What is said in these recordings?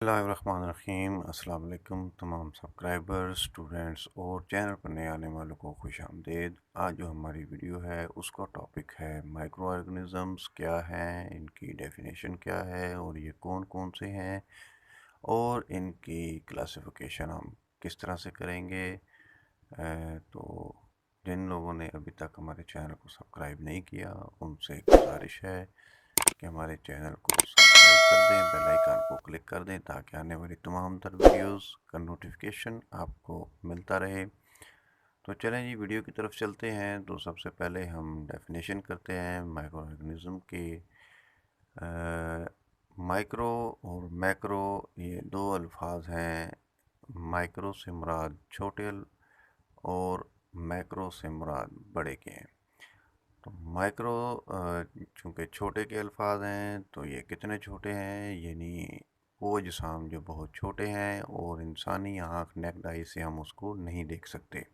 बिस्मिल्लाहिर्रहमानिर्रहीम। अस्सलाम वालेकुम तमाम सब्सक्राइबर्स, स्टूडेंट्स और चैनल पर नए आने वालों को खुश आमदीद। आज जो हमारी वीडियो है उसका टॉपिक है माइक्रो ऑर्गेनिज़म्स क्या हैं, इनकी डेफिनेशन क्या है और ये कौन कौन से हैं और इनकी क्लासिफिकेशन हम किस तरह से करेंगे। तो जिन लोगों ने अभी तक हमारे चैनल को सब्सक्राइब नहीं किया उनसे गुजारिश है कि हमारे चैनल को सब्सक्राइब कर दें, बेल आइकन को क्लिक कर दें ताकि आने वाली तमाम तर वीडियोस का नोटिफिकेशन आपको मिलता रहे। तो चलें जी, वीडियो की तरफ चलते हैं। तो सबसे पहले हम डेफिनेशन करते हैं माइक्रो ऑर्गेनिज़म की। माइक्रो और मैक्रो ये दो अल्फाज हैं। माइक्रो से मुराद छोटे और मैक्रो से मुराद बड़े के हैं। तो माइक्रो चूँकि छोटे के अल्फाज हैं तो ये कितने छोटे हैं, यानी वो अजसाम जो बहुत छोटे हैं और इंसानी आँख नेक्ड आई से हम उसको नहीं देख सकते।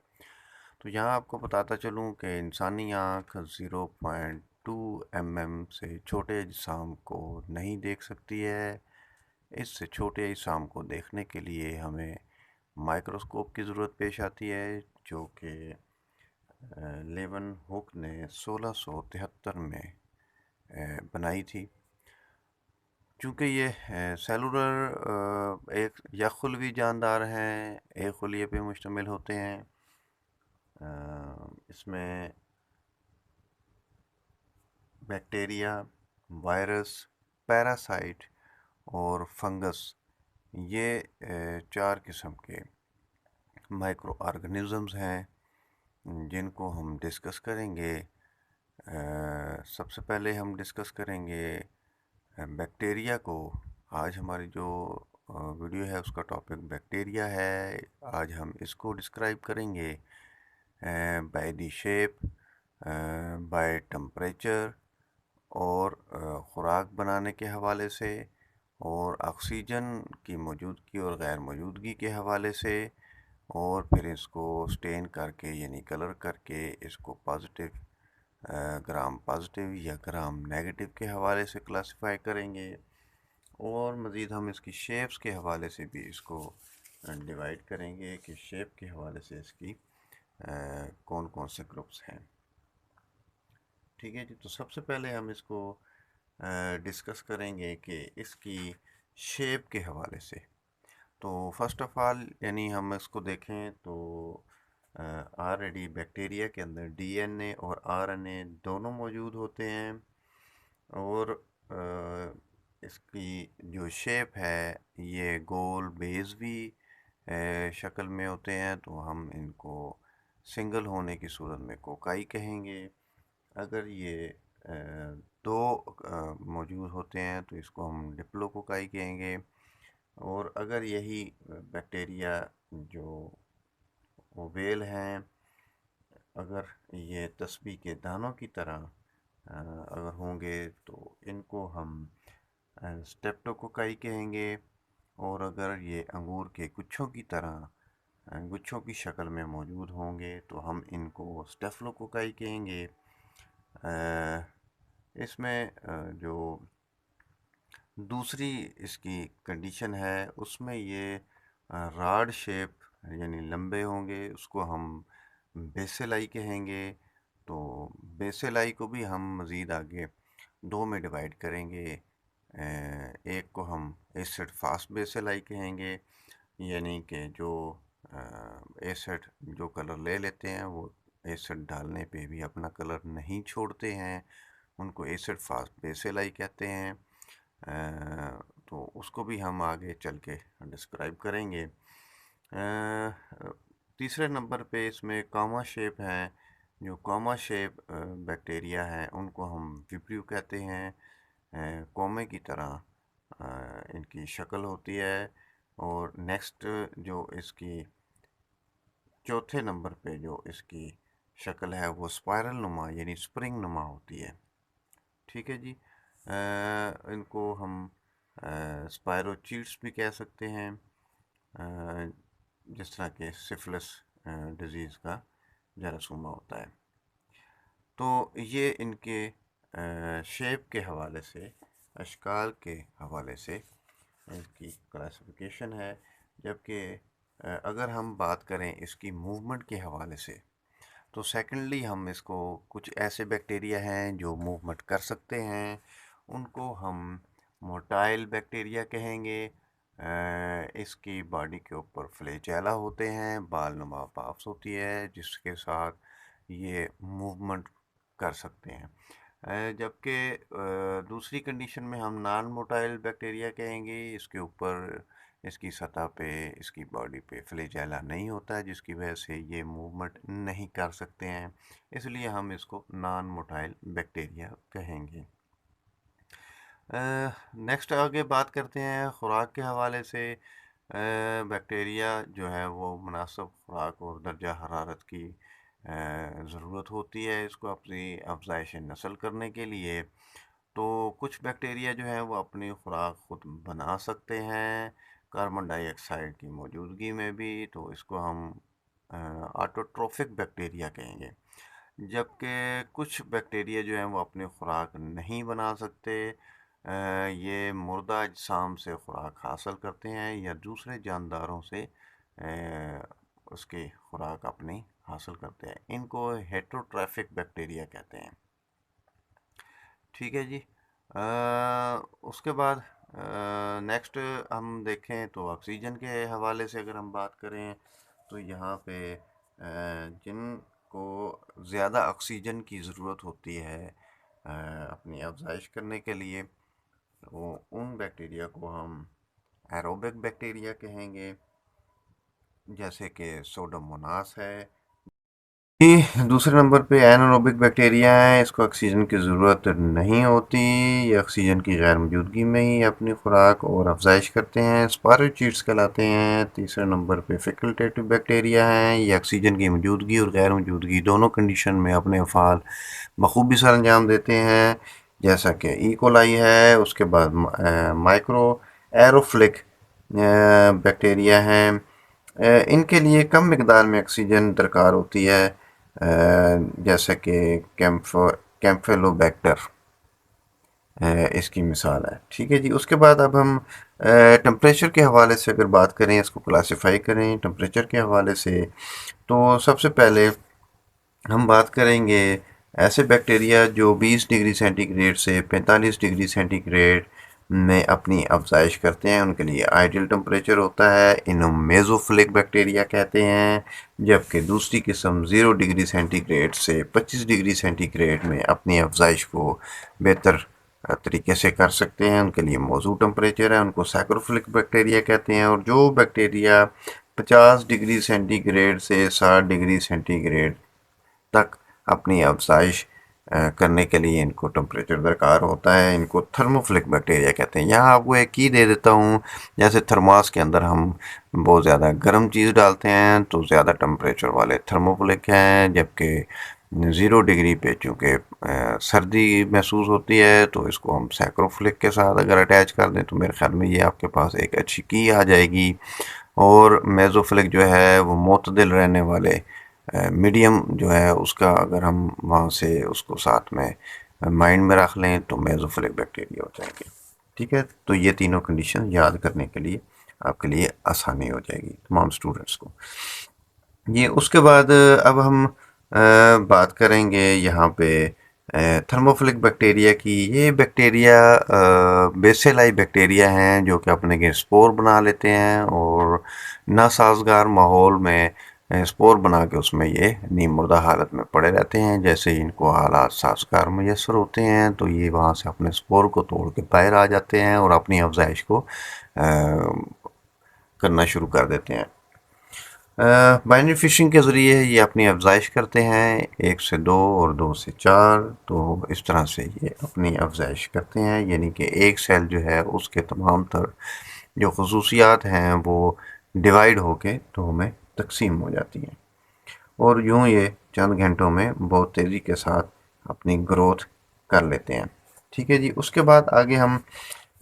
तो यहाँ आपको बताता चलूँ कि इंसानी आँख 0.2 mm से छोटे अजसाम को नहीं देख सकती है। इससे छोटे अजसाम को देखने के लिए हमें माइक्रोस्कोप की ज़रूरत पेश आती है, जो कि लेवन हुक ने 1673 में बनाई थी। चूँकि ये सेलुलर एक या खुलवी जानदार हैं, एक खुलिये पे मुश्तमिल होते हैं। इसमें बैक्टीरिया, वायरस, पैरासाइट और फंगस, ये चार किस्म के माइक्रो ऑर्गेनिज़म्स हैं जिनको हम डिस्कस करेंगे। सबसे पहले हम डिस्कस करेंगे बैक्टीरिया को। आज हमारी जो वीडियो है उसका टॉपिक बैक्टीरिया है। आज हम इसको डिस्क्राइब करेंगे by the shape, by temperature और ख़ुराक बनाने के हवाले से और ऑक्सीजन की मौजूदगी और गैर मौजूदगी के हवाले से, और फिर इसको स्टेन करके यानी कलर करके इसको पॉजिटिव ग्राम पॉजिटिव या ग्राम नेगेटिव के हवाले से क्लासिफाई करेंगे। और मज़ीद हम इसकी शेप्स के हवाले से भी इसको डिवाइड करेंगे कि शेप के हवाले से इसकी कौन कौन से ग्रुप्स हैं। ठीक है जी। तो सबसे पहले हम इसको डिस्कस करेंगे कि इसकी शेप के हवाले से। तो फर्स्ट ऑफ ऑल यानी हम इसको देखें तो ऑलरेडी बैक्टीरिया के अंदर डीएनए और आरएनए दोनों मौजूद होते हैं। और इसकी जो शेप है ये गोल बेज़वी शक्ल में होते हैं। तो हम इनको सिंगल होने की सूरत में कोकाई कहेंगे। अगर ये दो मौजूद होते हैं तो इसको हम डिप्लोकोकाई कहेंगे। और अगर यही बैक्टीरिया जो ओवेल हैं, अगर ये तस्बीह के दानों की तरह अगर होंगे तो इनको हम स्टेप्टोकोकाई कहेंगे। और अगर ये अंगूर के गुच्छों की तरह गुच्छों की शक्ल में मौजूद होंगे तो हम इनको स्टेफ्लोकोकाई कहेंगे। इसमें जो दूसरी इसकी कंडीशन है उसमें ये रॉड शेप यानी लंबे होंगे, उसको हम बेसेलाई कहेंगे। तो बेसेलाई को भी हम मज़ीद आगे दो में डिवाइड करेंगे। एक को हम एसिड फास्ट बेसेलाई कहेंगे, यानी कि जो एसिड जो कलर ले लेते हैं वो एसिड डालने पे भी अपना कलर नहीं छोड़ते हैं, उनको एसिड फास्ट बेसेलाई कहते हैं। तो उसको भी हम आगे चल के डिस्क्राइब करेंगे। तीसरे नंबर पे इसमें कॉमा शेप हैं। जो कॉमा शेप बैक्टीरिया हैं उनको हम विब्रियो कहते हैं। कॉमे की तरह इनकी शक्ल होती है। और नेक्स्ट जो इसकी चौथे नंबर पे जो इसकी शक्ल है वो स्पायरल नुमा यानी स्प्रिंग नुमा होती है। ठीक है जी। इनको हम स्पायरोचीट्स भी कह सकते हैं, जिस तरह के सिफिलिस डिज़ीज़ का जरासूमा होता है। तो ये इनके शेप के हवाले से, अशकाल के हवाले से इसकी क्लासिफिकेशन है। जबकि अगर हम बात करें इसकी मूवमेंट के हवाले से, तो सेकेंडली हम इसको कुछ ऐसे बैक्टीरिया हैं जो मूवमेंट कर सकते हैं, उनको हम मोटाइल बैक्टीरिया कहेंगे। इसकी बॉडी के ऊपर फ्लैजेला होते हैं, बाल नुमा पाफ्स होती है जिसके साथ ये मूवमेंट कर सकते हैं। जबकि दूसरी कंडीशन में हम नॉन मोटाइल बैक्टीरिया कहेंगे, इसके ऊपर इसकी सतह पे इसकी बॉडी पे फ्लैजेला नहीं होता है जिसकी वजह से ये मूवमेंट नहीं कर सकते हैं, इसलिए हम इसको नॉन मोटाइल बैक्टीरिया कहेंगे। नेक्स्ट आगे बात करते हैं खुराक के हवाले से। बैक्टीरिया जो है वो मुनासिब खुराक और दर्जा हरारत की ज़रूरत होती है इसको अपनी अफजाइश नस्ल करने के लिए। तो कुछ बैक्टीरिया जो है वो अपनी खुराक खुद बना सकते हैं कार्बन डाइऑक्साइड की मौजूदगी में भी, तो इसको हम ऑटोट्रोफिक बैक्टीरिया कहेंगे। जबकि कुछ बैक्टीरिया जो हैं वो अपनी खुराक नहीं बना सकते, ये मुर्दा अजसाम से खुराक हासिल करते हैं या दूसरे जानदारों से उसकी खुराक अपनी हासिल करते हैं, इनको हेटरोट्रॉफिक बैक्टीरिया कहते हैं। ठीक है जी। उसके बाद नेक्स्ट हम देखें तो ऑक्सीजन के हवाले से अगर हम बात करें तो यहाँ पे जिनको ज़्यादा ऑक्सीजन की ज़रूरत होती है अपनी अफजाइश करने के लिए, तो उन बैक्टीरिया को हम एरोबिक बैक्टीरिया कहेंगे, जैसे कि सोडोमोनास है। ये दूसरे नंबर पे एनारोबिक बैक्टीरिया है, इसको ऑक्सीजन की ज़रूरत नहीं होती, ये ऑक्सीजन की गैर मौजूदगी में ही अपनी खुराक और अफजाइश करते हैं, स्पारोचीट्स कहलाते हैं। तीसरे नंबर पे फैकल्टेटिव बैक्टीरिया हैं, ये ऑक्सीजन की मौजूदगी और गैर मौजूदगी दोनों कंडीशन में अपने अफ़ाल बखूबी सर अंजाम देते हैं, जैसा कि ई कोलाई है। उसके बाद माइक्रो एरोफ्लिक बैक्टीरिया हैं, इनके लिए कम मिकदार में ऑक्सीजन दरकार होती है, जैसे कि कैम्फेलोबैक्टर इसकी मिसाल है। ठीक है जी। उसके बाद अब हम टेम्परेचर के हवाले से अगर बात करें, इसको क्लासिफाई करें टेम्परेचर के हवाले से, तो सबसे पहले हम बात करेंगे ऐसे बैक्टीरिया जो 20 डिग्री सेंटीग्रेड से 45 डिग्री सेंटीग्रेड में अपनी अफजाइश करते हैं, उनके लिए आइडियल टेम्परेचर होता है, इन्हें मेसोफिलिक बैक्टीरिया कहते हैं। जबकि दूसरी किस्म 0 डिग्री सेंटीग्रेड से 25 डिग्री सेंटीग्रेड में अपनी अफजाइश को बेहतर तरीके से कर सकते हैं, उनके लिए मौजू टेम्परेचर है, उनको सैक्रोफिलिक बैक्टीरिया कहते हैं। और जो बैक्टीरिया 50 डिग्री सेंटीग्रेड से 60 डिग्री सेंटीग्रेड तक अपनी अफजाइश करने के लिए इनको टेम्परेचर दरकार होता है, इनको थर्मोफिलिक बैक्टीरिया कहते हैं। यहाँ आपको एक की दे देता हूँ, जैसे थर्मास के अंदर हम बहुत ज़्यादा गर्म चीज़ डालते हैं तो ज़्यादा टेम्परेचर वाले थर्मोफिलिक हैं, जबकि 0 डिग्री पे चूँकि सर्दी महसूस होती है तो इसको हम सैक्रोफिलिक के साथ अगर अटैच कर दें तो मेरे ख्याल में ये आपके पास एक अच्छी की आ जाएगी। और मेसोफिलिक जो है वो मोतदिल रहने वाले मीडियम जो है उसका अगर हम वहाँ से उसको साथ में माइंड में रख लें तो मेसोफिलिक बैक्टीरिया हो जाएंगे। ठीक है, तो ये तीनों कंडीशन याद करने के लिए आपके लिए आसानी हो जाएगी तमाम स्टूडेंट्स को। ये उसके बाद अब हम बात करेंगे यहाँ पे थर्मोफिलिक बैक्टीरिया की। ये बैक्टीरिया बेसेलाई बैक्टीरिया हैं जो कि अपने स्पोर बना लेते हैं और नासाजगार माहौल में स्पोर बना के उसमें ये नीम मुर्दा हालत में पड़े रहते हैं। जैसे ही इनको हालात साजगार मैसर होते हैं तो ये वहाँ से अपने स्पोर को तोड़ के बाहर आ जाते हैं और अपनी अफजाइश को करना शुरू कर देते हैं। बाइनरी फिशिंग के ज़रिए ये अपनी अफजाइश करते हैं, 1 से 2 और 2 से 4, तो इस तरह से ये अपनी अफजाइश करते हैं। यानी कि एक सेल जो है उसके तमाम तर जो खसूसियात हैं वो डिवाइड होके दो में तकसीम हो जाती हैं और यूँ ये चंद घंटों में बहुत तेज़ी के साथ अपनी ग्रोथ कर लेते हैं। ठीक है जी। उसके बाद आगे हम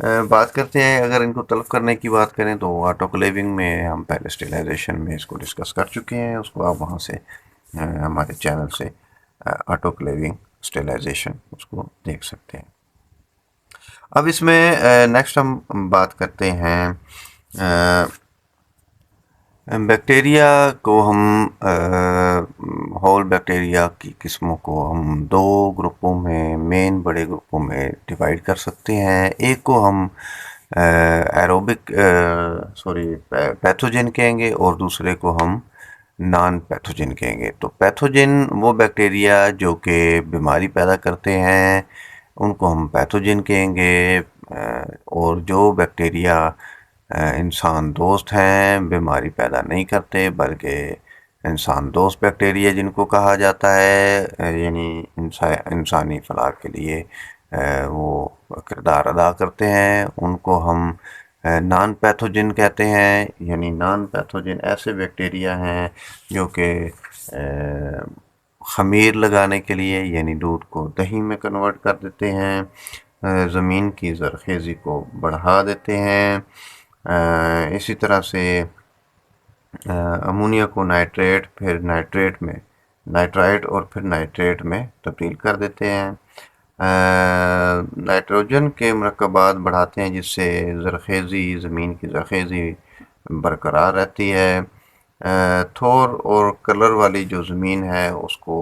बात करते हैं, अगर इनको तलब करने की बात करें तो ऑटोक्लेविंग में हम पहले स्टेलाइजेशन में इसको डिस्कस कर चुके हैं, उसको आप वहाँ से हमारे चैनल से ऑटोक्लेविंग स्टेलाइजेशन उसको देख सकते हैं। अब इसमें नेक्स्ट हम बात करते हैं बैक्टीरिया को हम होल बैक्टीरिया की किस्मों को हम दो ग्रुपों में, मेन बड़े ग्रुपों में डिवाइड कर सकते हैं। एक को हम एरोबिक पैथोजन कहेंगे और दूसरे को हम नॉन पैथोजन कहेंगे। तो पैथोजन वो बैक्टीरिया जो कि बीमारी पैदा करते हैं उनको हम पैथोजन कहेंगे, और जो बैक्टीरिया इंसान दोस्त हैं, बीमारी पैदा नहीं करते बल्कि इंसान दोस्त बैक्टीरिया जिनको कहा जाता है, यानी इंसानी फलाह के लिए वो किरदार अदा करते हैं, उनको हम नॉन पैथोजन कहते हैं। यानी नॉन पैथोजन ऐसे बैक्टीरिया हैं जो कि ख़मीर लगाने के लिए, यानी दूध को दही में कन्वर्ट कर देते हैं, ज़मीन की ज़रख़ेज़ी को बढ़ा देते हैं, इसी तरह से अमोनिया को नाइट्रेट, फिर नाइट्रेट में नाइट्राइट और फिर नाइट्रेट में तब्दील कर देते हैं। नाइट्रोजन के मरकबात बढ़ाते हैं जिससे ज़रख़ेज़ी, ज़मीन की ज़रख़ेज़ी बरकरार रहती है। थोर और कलर वाली जो ज़मीन है उसको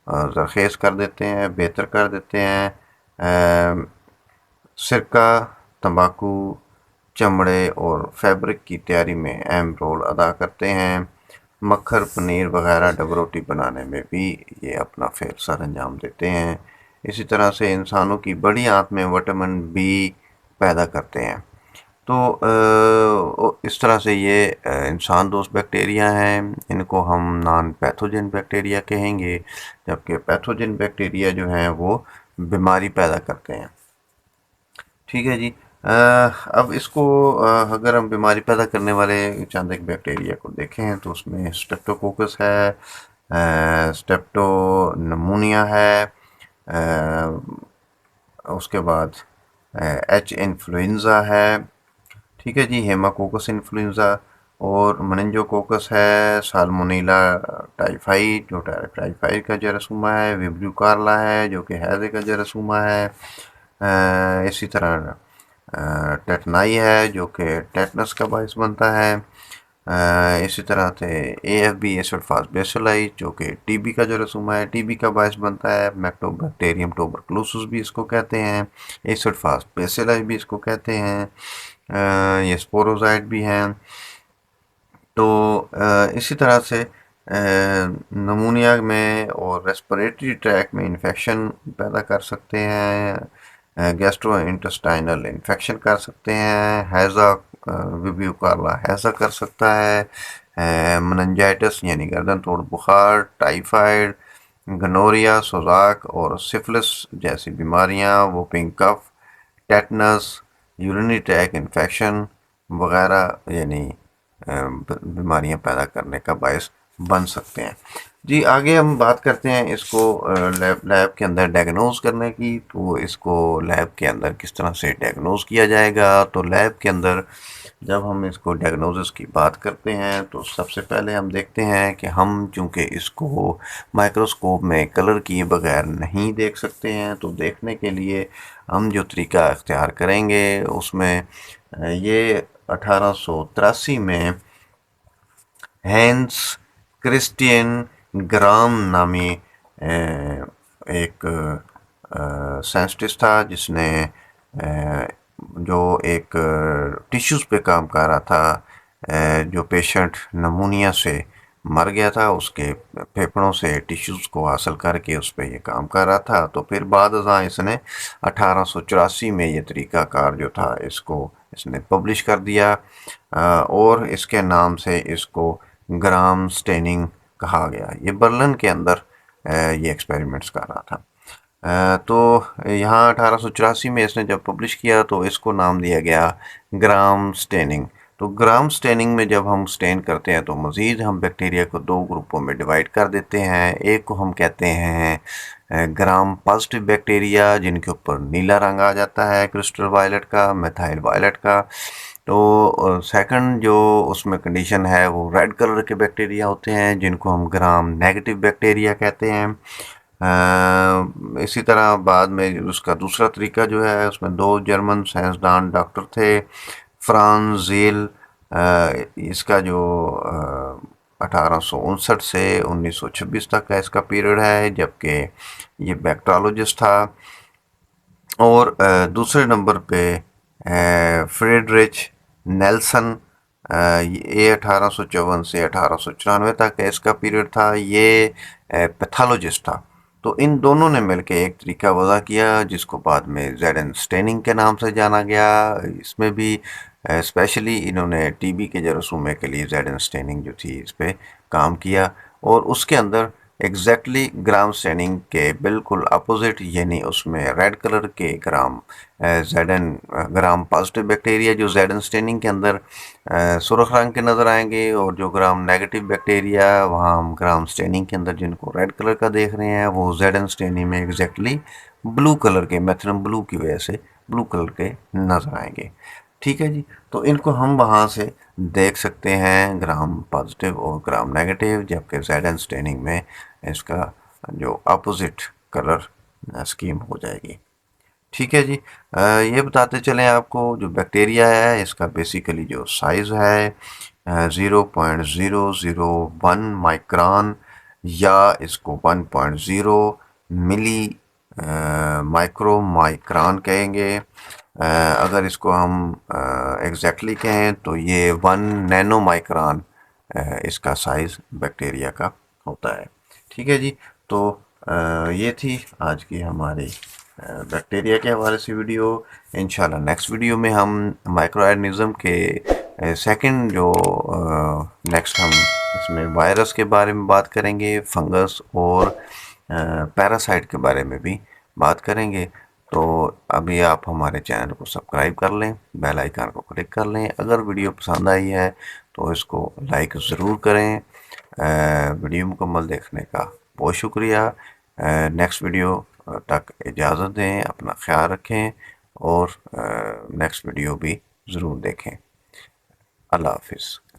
ज़रख़ेज़ कर देते हैं, बेहतर कर देते हैं। सिरका, तंबाकू, चमड़े और फैब्रिक की तैयारी में अहम रोल अदा करते हैं। मक्खन, पनीर वगैरह डब रोटी बनाने में भी ये अपना फेर सर अंजाम देते हैं। इसी तरह से इंसानों की बड़ी आंत में विटामिन बी पैदा करते हैं। तो इस तरह से ये इंसान दोस्त बैक्टीरिया हैं, इनको हम नॉन पैथोजन बैक्टीरिया कहेंगे, जबकि पैथोजन बैक्टीरिया जो हैं वो बीमारी पैदा करते हैं। ठीक है जी। अब इसको अगर हम बीमारी पैदा करने वाले चंद एक बैक्टीरिया को देखें तो उसमें स्ट्रेप्टोकोकस है, स्ट्रेप्टो नमूनिया है, उसके बाद एच इन्फ्लुएंजा है। ठीक है जी। हेमाकोकस इन्फ्लुएंजा और मेनिंजोकोकस है, साल्मोनेला टाइफाइड जो टाइफाइड का जरासीमा है, विब्रियो कार्ला है जो कि हैज़े का जरासीमा है, इसी तरह टेटनाई है जो कि टेटनस का बायस बनता है, इसी तरह से AFB एसिड फास्बेसिलाई जो कि टीबी का जरासीमा है, टीबी का बायस बनता है। मैक्टोबैक्टीरियम ट्यूबरकुलोसिस भी इसको कहते हैं, एसिड फास्बेसिलाई भी इसको कहते हैं, ये स्पोरोजाइट भी हैं। तो इसी तरह से नमूनिया में और रेस्पिरेटरी ट्रैक में इन्फेक्शन पैदा कर सकते हैं, गैस्ट्रो इंटेस्टाइनल इन्फेक्शन कर सकते हैं, हैज़ा विब्रियो कार्ला हैज़ा कर सकता है, मेनिंजाइटिस यानी गर्दन तोड़ बुखार, टाइफाइड, गनोरिया, सोजाक और सिफिलिस जैसी बीमारियां, वोपिंग कफ, टेटनस, यूरिनरी ट्रैक इन्फेक्शन वगैरह यानी बीमारियां पैदा करने का बायस बन सकते हैं। जी आगे हम बात करते हैं इसको लैब के अंदर डायग्नोज करने की। तो इसको लैब के अंदर किस तरह से डायग्नोज किया जाएगा। तो लैब के अंदर जब हम इसको डायग्नोसिस की बात करते हैं तो सबसे पहले हम देखते हैं कि हम चूँकि इसको माइक्रोस्कोप में कलर किए बगैर नहीं देख सकते हैं, तो देखने के लिए हम जो तरीका इख्तियार करेंगे उसमें ये 1883 में हैंस क्रिस्टियन ग्राम नामी एक साइंटिस्ट था जिसने जो एक टिश्यूज़ पे काम कर रहा था। जो पेशेंट नमूनिया से मर गया था उसके फेफड़ों से टिश्यूज़ को हासिल करके उस पर ये काम कर रहा था। तो फिर बाद इसने 1884 में ये तरीक़ाकार जो था इसको इसने पब्लिश कर दिया और इसके नाम से इसको ग्राम स्टेनिंग कहा गया। ये बर्लिन के अंदर ये एक्सपेरिमेंट्स कर रहा था। तो यहाँ 1884 में इसने जब पब्लिश किया तो इसको नाम दिया गया ग्राम स्टेनिंग। तो ग्राम स्टेनिंग में जब हम स्टेन करते हैं तो मज़ीद हम बैक्टीरिया को दो ग्रुपों में डिवाइड कर देते हैं। एक को हम कहते हैं ग्राम पॉजिटिव बैक्टीरिया जिनके ऊपर नीला रंग आ जाता है क्रिस्टल वायलेट का, मिथाइल वायलेट का। तो सेकंड जो उसमें कंडीशन है वो रेड कलर के बैक्टीरिया होते हैं जिनको हम ग्राम नेगेटिव बैक्टीरिया कहते हैं। इसी तरह बाद में उसका दूसरा तरीका जो है, उसमें दो जर्मन साइंसदान डॉक्टर थे, फ्रांज ज़ेल। इसका जो 1859 से 1926 तक का इसका पीरियड है, जबकि ये बैक्टीरियोलॉजिस्ट था। और दूसरे नंबर पे फ्रेडरिच नेल्सन, ये 1854 से 1894 तक इसका पीरियड था। ये पैथोलॉजिस्ट था। तो इन दोनों ने मिलकर एक तरीका वज़ा किया जिसको बाद में ज़ेडन स्टेनिंग के नाम से जाना गया। इसमें भी स्पेशली इन्होंने टीबी के जरासूमे के लिए ज़ेडन स्टेनिंग जो थी इस पर काम किया। और उसके अंदर एग्जैक्टली ग्राम स्टेनिंग के बिल्कुल अपोजिट, यानी उसमें रेड कलर के ग्राम ज़ेडन ग्राम पॉजिटिव बैक्टीरिया जो ज़ेडन स्टेनिंग के अंदर सुर्ख रंग के नज़र आएंगे, और जो ग्राम नेगेटिव बैक्टीरिया वहाँ हम ग्राम स्टेनिंग के अंदर जिनको रेड कलर का देख रहे हैं, वो ज़ेडन स्टेनिंग में एग्जैक्टली ब्लू कलर के, मेथिनम ब्लू की वजह से ब्लू कलर के नज़र आएंगे। ठीक है जी। तो इनको हम वहाँ से देख सकते हैं, ग्राम पॉजिटिव और ग्राम नेगेटिव, जबकि ज़ेडन स्टेनिंग में इसका जो अपोजिट कलर स्कीम हो जाएगी। ठीक है जी। ये बताते चलें आपको, जो बैक्टीरिया है इसका बेसिकली जो साइज़ है 0.001 माइक्रोन, या इसको 1.0 मिली माइक्रोन कहेंगे। अगर इसको हम एग्जैक्टली कहें तो ये 1 नैनो माइक्रोन इसका साइज़ बैक्टीरिया का होता है। ठीक है जी। तो ये थी आज की हमारी बैक्टीरिया के हवाले से वीडियो। इंशाल्लाह नेक्स्ट वीडियो में हम माइक्रो ऑर्गेनिज्म के सेकंड जो नेक्स्ट हम इसमें वायरस के बारे में बात करेंगे, फंगस और पैरासाइट के बारे में भी बात करेंगे। तो अभी आप हमारे चैनल को सब्सक्राइब कर लें, बेल आइकन को क्लिक कर लें। अगर वीडियो पसंद आई है तो इसको लाइक ज़रूर करें। वीडियो मुकम्मल देखने का बहुत शुक्रिया। नेक्स्ट वीडियो तक इजाज़त दें, अपना ख्याल रखें, और नेक्स्ट वीडियो भी ज़रूर देखें। अल्लाह हाफिज़।